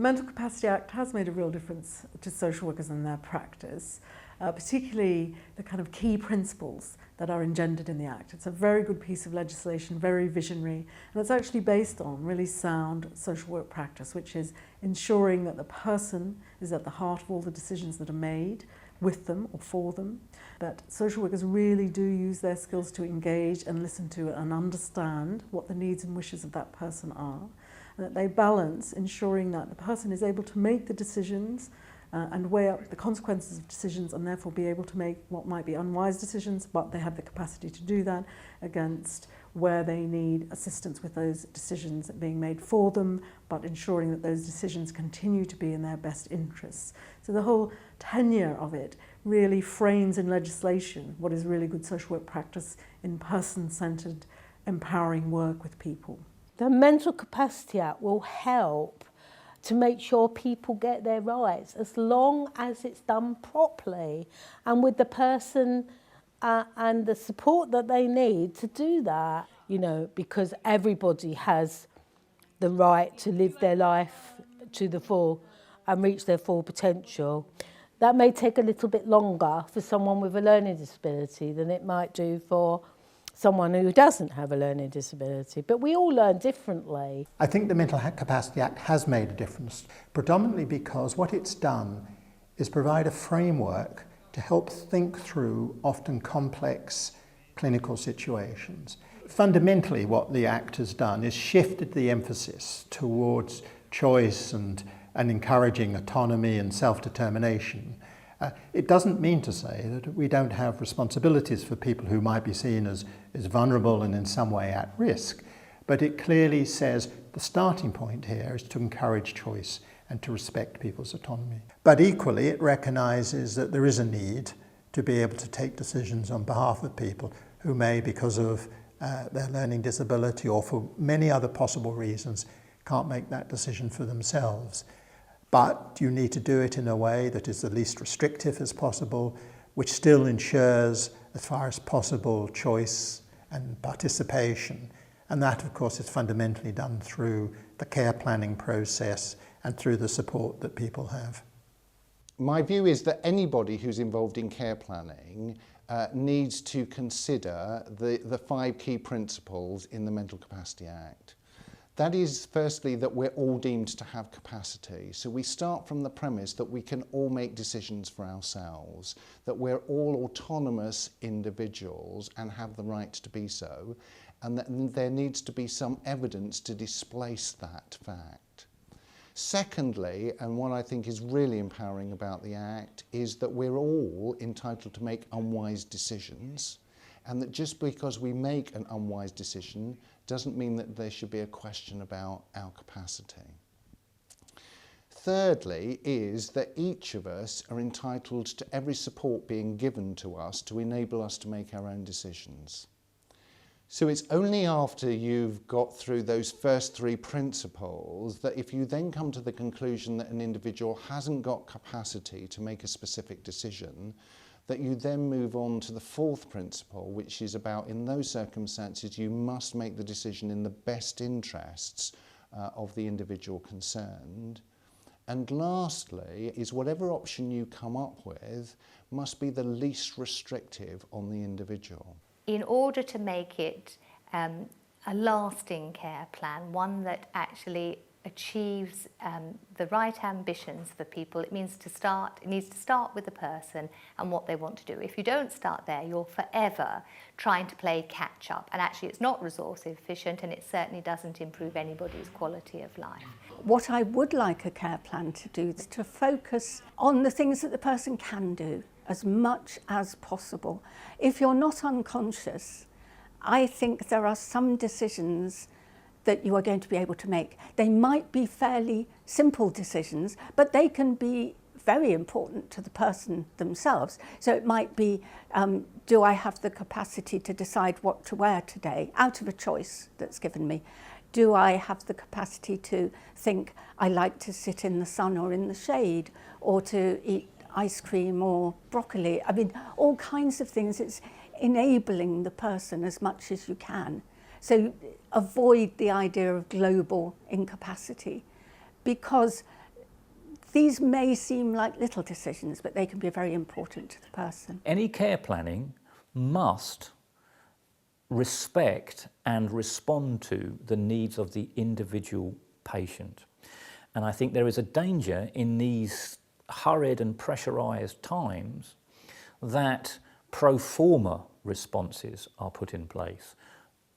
The Mental Capacity Act has made a real difference to social workers and their practice, particularly the kind of key principles that are engendered in the Act. It's a very good piece of legislation, very visionary, and it's actually based on really sound social work practice, which is ensuring that the person is at the heart of all the decisions that are made with them or for them. That social workers really do use their skills to engage and listen to and understand what the needs and wishes of that person are, and that they balance ensuring that the person is able to make the decisions and weigh up the consequences of decisions and therefore be able to make what might be unwise decisions, but they have the capacity to do that, against where they need assistance with those decisions being made for them, but ensuring that those decisions continue to be in their best interests. So the whole tenure of it really frames in legislation what is really good social work practice in person-centred, empowering work with people. The Mental Capacity Act will help to make sure people get their rights as long as it's done properly and with the person and the support that they need to do that, you know, because everybody has the right to live their life to the full and reach their full potential. That may take a little bit longer for someone with a learning disability than it might do for someone who doesn't have a learning disability, but we all learn differently. I think the Mental Capacity Act has made a difference, predominantly because what it's done is provide a framework to help think through often complex clinical situations. Fundamentally, what the Act has done is shifted the emphasis towards choice and encouraging autonomy and self-determination. It doesn't mean to say that we don't have responsibilities for people who might be seen as vulnerable and in some way at risk, but it clearly says the starting point here is to encourage choice and to respect people's autonomy. But equally, it recognises that there is a need to be able to take decisions on behalf of people who may, because of their learning disability or for many other possible reasons, can't make that decision for themselves. But you need to do it in a way that is the least restrictive as possible, which still ensures, as far as possible, choice and participation. And that, of course, is fundamentally done through the care planning process and through the support that people have. My view is that anybody who's involved in care planning needs to consider the 5 key principles in the Mental Capacity Act. That is, firstly, that we're all deemed to have capacity. So we start from the premise that we can all make decisions for ourselves, that we're all autonomous individuals and have the right to be so, and that there needs to be some evidence to displace that fact. Secondly, and what I think is really empowering about the Act, is that we're all entitled to make unwise decisions, and that just because we make an unwise decision doesn't mean that there should be a question about our capacity. Thirdly is that each of us are entitled to every support being given to us to enable us to make our own decisions. So it's only after you've got through those first 3 principles that if you then come to the conclusion that an individual hasn't got capacity to make a specific decision, that you then move on to the 4th principle, which is about, in those circumstances, you must make the decision in the best interests of the individual concerned. And lastly is whatever option you come up with must be the least restrictive on the individual. In order to make it a lasting care plan, one that actually achieves the right ambitions for people, it needs to start with the person and what they want to do. If you don't start there, you're forever trying to play catch up, and actually it's not resource efficient, and it certainly doesn't improve anybody's quality of life. What I would like a care plan to do is to focus on the things that the person can do as much as possible. If you're not unconscious, I think there are some decisions that you are going to be able to make. They might be fairly simple decisions, but they can be very important to the person themselves. So it might be, do I have the capacity to decide what to wear today out of a choice that's given me? Do I have the capacity to think I like to sit in the sun or in the shade, or to eat ice cream or broccoli? I mean, all kinds of things. It's enabling the person as much as you can. So avoid the idea of global incapacity, because These may seem like little decisions, but they can be very important to the person. Any care planning must respect and respond to the needs of the individual patient. And I think there is a danger in these hurried and pressurised times that pro forma responses are put in place.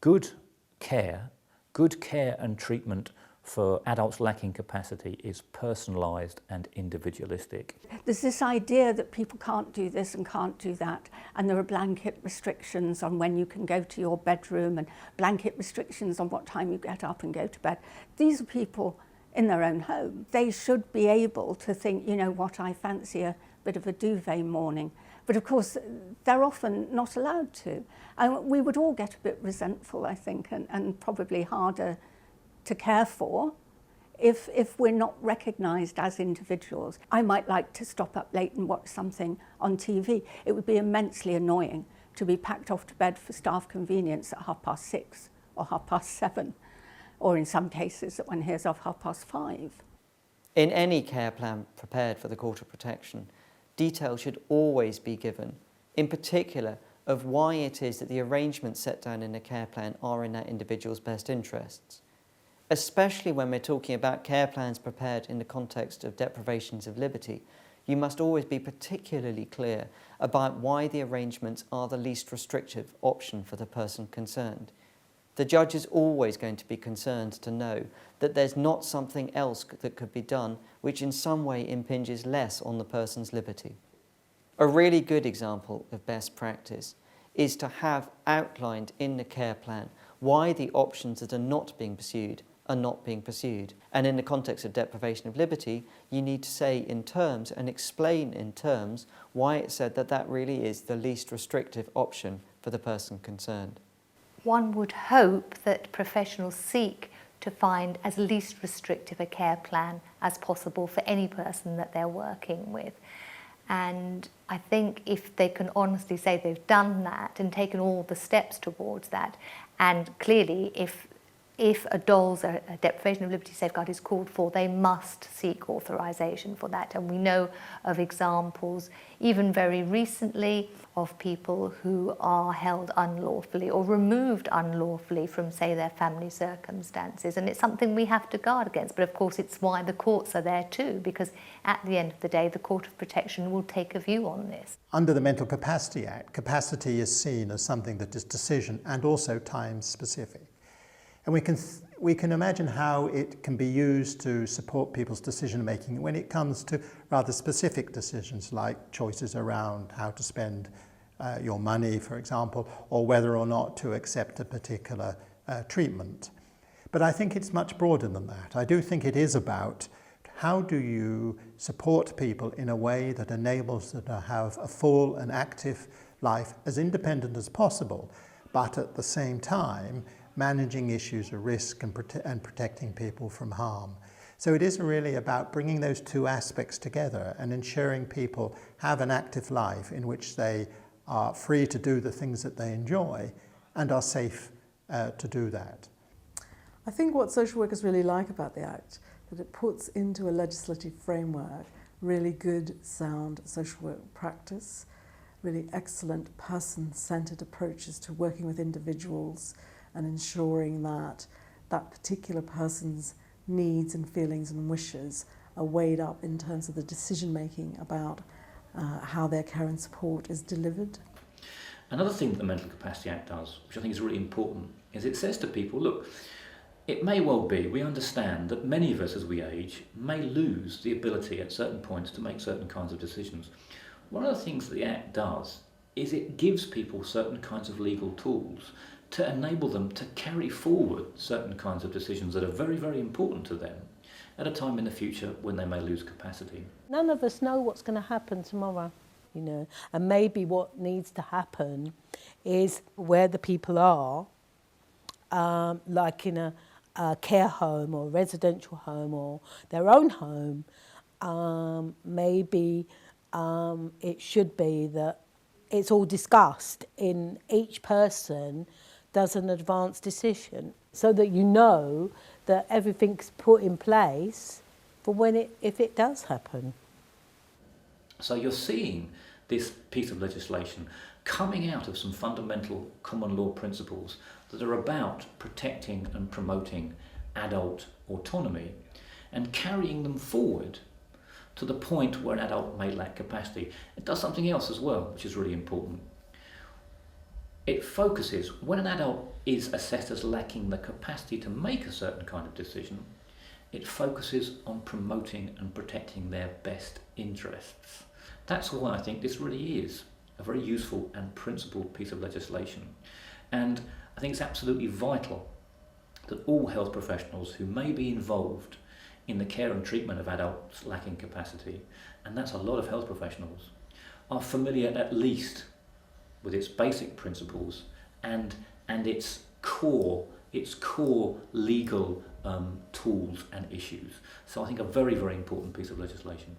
Good care and treatment for adults lacking capacity is personalised and individualistic. There's this idea that people can't do this and can't do that, and there are blanket restrictions on when you can go to your bedroom and blanket restrictions on what time you get up and go to bed. These are people in their own home. They should be able to think, you know what, I fancy a bit of a duvet morning. But of course, they're often not allowed to. And we would all get a bit resentful, I think, and probably harder to care for if we're not recognised as individuals. I might like to stop up late and watch something on TV. It would be immensely annoying to be packed off to bed for staff convenience at 6:30 or 7:30, or in some cases that one hears of 5:30. In any care plan prepared for the Court of Protection, detail should always be given, in particular of why it is that the arrangements set down in a care plan are in that individual's best interests. Especially when we're talking about care plans prepared in the context of deprivations of liberty, you must always be particularly clear about why the arrangements are the least restrictive option for the person concerned. The judge is always going to be concerned to know that there's not something else that could be done which in some way impinges less on the person's liberty. A really good example of best practice is to have outlined in the care plan why the options that are not being pursued are not being pursued. And in the context of deprivation of liberty, you need to say in terms and explain in terms why it's said that that really is the least restrictive option for the person concerned. One would hope that professionals seek to find as least restrictive a care plan as possible for any person that they're working with. And I think if they can honestly say they've done that and taken all the steps towards that, and clearly if a DOLS, a deprivation of liberty safeguard, is called for, they must seek authorisation for that. And we know of examples, even very recently, of people who are held unlawfully or removed unlawfully from, say, their family circumstances. And it's something we have to guard against. But of course, it's why the courts are there too, because at the end of the day, the Court of Protection will take a view on this. Under the Mental Capacity Act, capacity is seen as something that is decision and also time specific. And we can imagine how it can be used to support people's decision making when it comes to rather specific decisions like choices around how to spend your money, for example, or whether or not to accept a particular treatment. But I think it's much broader than that. I do think it is about how do you support people in a way that enables them to have a full and active life as independent as possible, but at the same time managing issues of risk and protecting people from harm. So it is really about bringing those two aspects together and ensuring people have an active life in which they are free to do the things that they enjoy and are safe to do that. I think what social workers really like about the Act, that it puts into a legislative framework really good, sound social work practice, really excellent person-centred approaches to working with individuals and ensuring that that particular person's needs and feelings and wishes are weighed up in terms of the decision-making about how their care and support is delivered. Another thing that the Mental Capacity Act does, which I think is really important, is it says to people, look, it may well be, we understand that many of us as we age may lose the ability at certain points to make certain kinds of decisions. One of the things that the Act does is it gives people certain kinds of legal tools to enable them to carry forward certain kinds of decisions that are very, very important to them at a time in the future when they may lose capacity. None of us know what's going to happen tomorrow, you know, and maybe what needs to happen is where the people are, like in a care home or residential home or their own home, maybe it should be that it's all discussed in each person does an advanced decision so that you know that everything's put in place for if it does happen. So you're seeing this piece of legislation coming out of some fundamental common law principles that are about protecting and promoting adult autonomy and carrying them forward to the point where an adult may lack capacity. It does something else as well, which is really important. It focuses, when an adult is assessed as lacking the capacity to make a certain kind of decision, it focuses on promoting and protecting their best interests. That's why I think this really is a very useful and principled piece of legislation. And I think it's absolutely vital that all health professionals who may be involved in the care and treatment of adults lacking capacity, and that's a lot of health professionals, are familiar at least with its basic principles and its core legal tools and issues. So I think a very, very important piece of legislation.